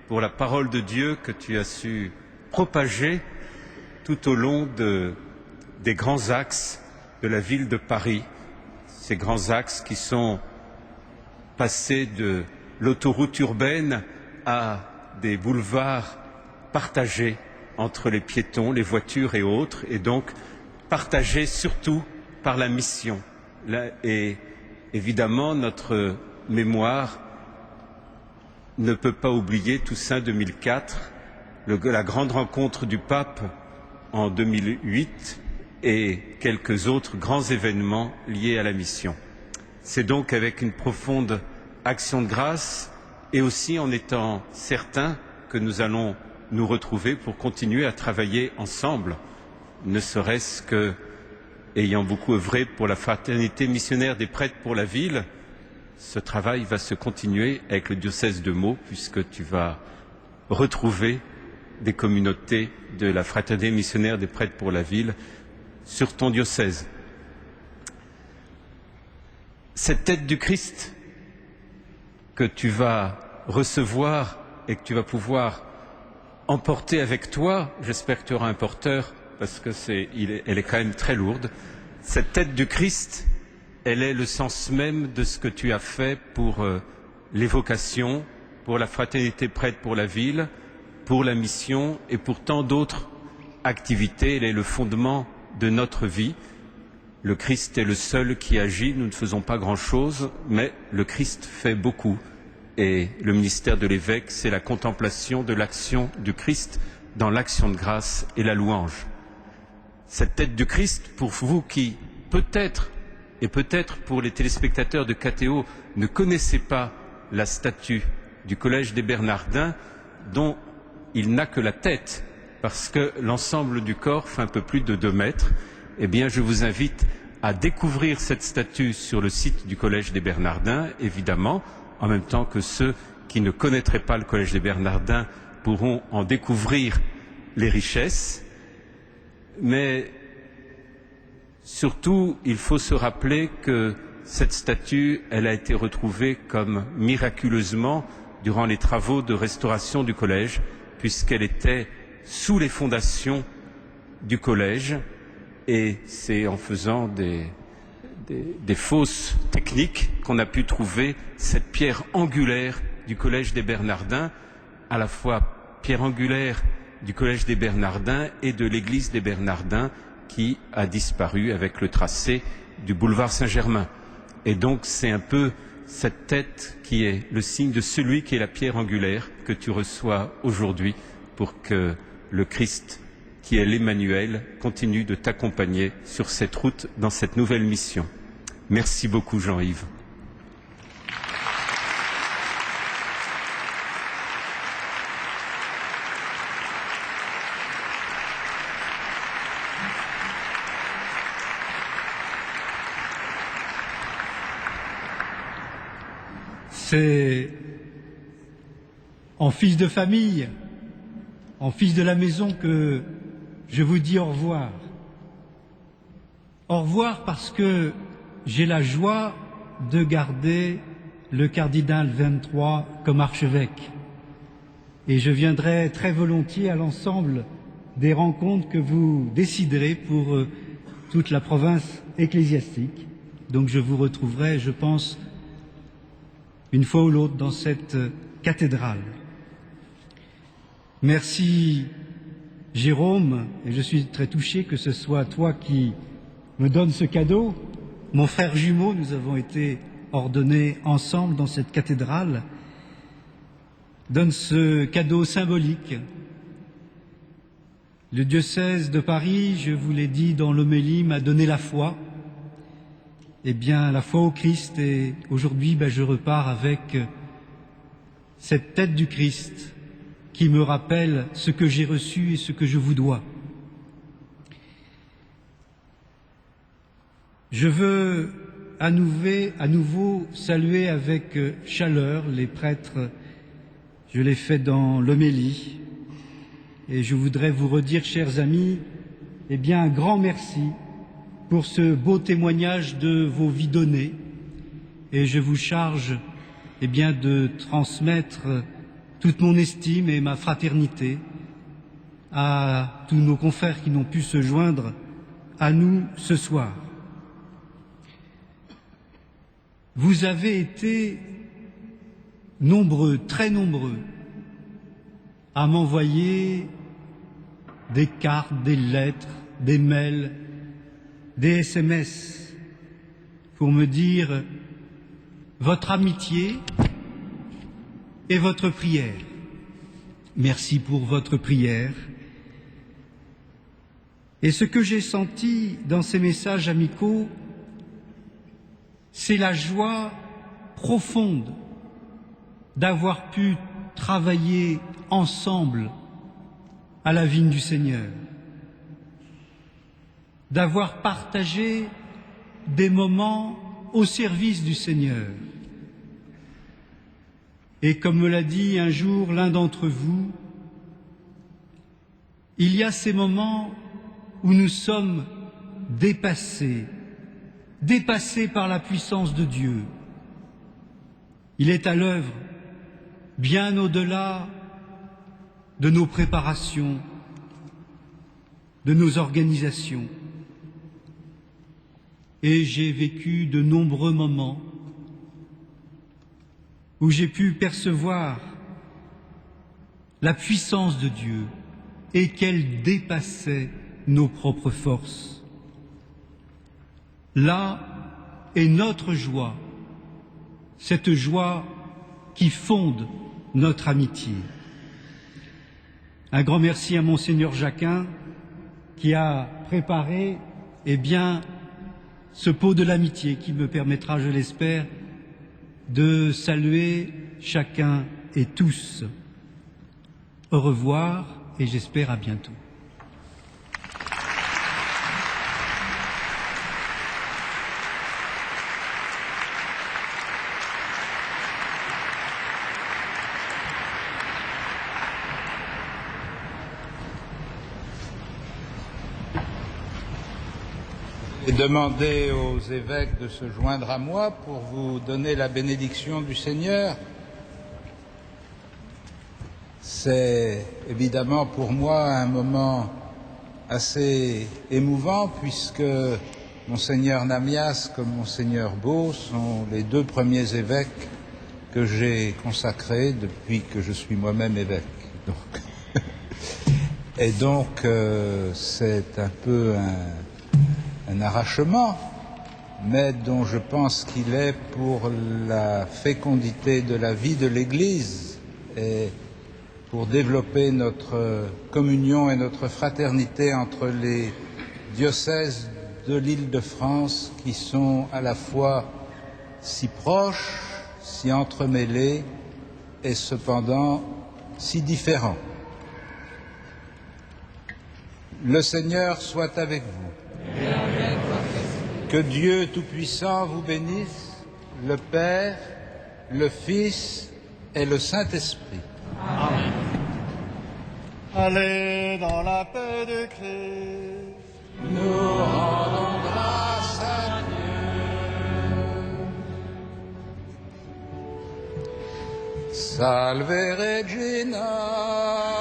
pour la parole de Dieu que tu as su propager tout au long des grands axes de la ville de Paris, ces grands axes qui sont passés de l'autoroute urbaine à des boulevards partagés entre les piétons, les voitures et autres, et donc partagés surtout par la mission. Et évidemment, notre mémoire ne peut pas oublier Toussaint 2004, la grande rencontre du pape en 2008 et quelques autres grands événements liés à la mission. C'est donc avec une profonde action de grâce et aussi en étant certains que nous allons nous retrouver pour continuer à travailler ensemble, ne serait-ce que ayant beaucoup œuvré pour la fraternité missionnaire des prêtres pour la ville. Ce travail va se continuer avec le diocèse de Meaux, puisque tu vas retrouver des communautés de la fraternité missionnaire des prêtres pour la ville sur ton diocèse. Cette tête du Christ que tu vas recevoir et que tu vas pouvoir emporter avec toi, j'espère que tu auras un porteur parce que elle est quand même très lourde. Cette tête du Christ, elle est le sens même de ce que tu as fait pour l'évocation, pour la fraternité prêtre pour la ville, pour la mission et pour tant d'autres activités. Elle est le fondement de notre vie. Le Christ est le seul qui agit. Nous ne faisons pas grand-chose, mais le Christ fait beaucoup. Et le ministère de l'évêque, c'est la contemplation de l'action du Christ dans l'action de grâce et la louange. Cette tête du Christ, pour vous qui, peut-être, et peut-être pour les téléspectateurs de KTO, ne connaissez pas la statue du Collège des Bernardins, dont il n'a que la tête, parce que l'ensemble du corps fait un peu plus de 2 mètres, eh bien, je vous invite à découvrir cette statue sur le site du Collège des Bernardins, évidemment, en même temps que ceux qui ne connaîtraient pas le Collège des Bernardins pourront en découvrir les richesses. Mais surtout, il faut se rappeler que cette statue, elle a été retrouvée comme miraculeusement durant les travaux de restauration du collège, puisqu'elle était sous les fondations du collège, et c'est en faisant des fausses techniques qu'on a pu trouver cette pierre angulaire du Collège des Bernardins, à la fois pierre angulaire du Collège des Bernardins et de l'église des Bernardins qui a disparu avec le tracé du boulevard Saint-Germain. Et donc c'est un peu cette tête qui est le signe de celui qui est la pierre angulaire que tu reçois aujourd'hui pour que le Christ, qui est l'Emmanuel, continue de t'accompagner sur cette route dans cette nouvelle mission. Merci beaucoup Jean-Yves. C'est en fils de famille, en fils de la maison que je vous dis au revoir. Au revoir parce que j'ai la joie de garder le cardinal 23 comme archevêque. Et je viendrai très volontiers à l'ensemble des rencontres que vous déciderez pour toute la province ecclésiastique. Donc je vous retrouverai, je pense, une fois ou l'autre dans cette cathédrale. Merci Jérôme, et je suis très touché que ce soit toi qui me donne ce cadeau. Mon frère jumeau, nous avons été ordonnés ensemble dans cette cathédrale, donne ce cadeau symbolique. Le diocèse de Paris, je vous l'ai dit dans l'homélie, m'a donné la foi. Eh bien, la foi au Christ, et aujourd'hui, je repars avec cette tête du Christ qui me rappelle ce que j'ai reçu et ce que je vous dois. Je veux à nouveau saluer avec chaleur les prêtres. Je l'ai fait dans l'homélie et je voudrais vous redire, chers amis, un grand merci pour ce beau témoignage de vos vies données et je vous charge de transmettre toute mon estime et ma fraternité à tous nos confrères qui n'ont pu se joindre à nous ce soir. Vous avez été nombreux, très nombreux, à m'envoyer des cartes, des lettres, des mails, des SMS pour me dire votre amitié et votre prière. Merci pour votre prière. Et ce que j'ai senti dans ces messages amicaux, c'est la joie profonde d'avoir pu travailler ensemble à la vigne du Seigneur, d'avoir partagé des moments au service du Seigneur. Et comme me l'a dit un jour l'un d'entre vous, il y a ces moments où nous sommes dépassés par la puissance de Dieu. Il est à l'œuvre bien au-delà de nos préparations, de nos organisations. Et j'ai vécu de nombreux moments où j'ai pu percevoir la puissance de Dieu et qu'elle dépassait nos propres forces. Là est notre joie, cette joie qui fonde notre amitié. Un grand merci à Monseigneur Jacquin qui a préparé ce pot de l'amitié qui me permettra, je l'espère, de saluer chacun et tous. Au revoir et j'espère à bientôt. Et demander aux évêques de se joindre à moi pour vous donner la bénédiction du Seigneur. C'est évidemment pour moi un moment assez émouvant puisque Monseigneur Namias comme Monseigneur Beau sont les deux premiers évêques que j'ai consacrés depuis que je suis moi-même évêque. Donc c'est un peu un arrachement, mais dont je pense qu'il est pour la fécondité de la vie de l'Église et pour développer notre communion et notre fraternité entre les diocèses de l'Île-de-France qui sont à la fois si proches, si entremêlés et cependant si différents. Le Seigneur soit avec vous. Que Dieu Tout-Puissant vous bénisse, le Père, le Fils et le Saint-Esprit. Amen. Allez dans la paix de Christ. Nous rendons grâce à Dieu. Salve Regina.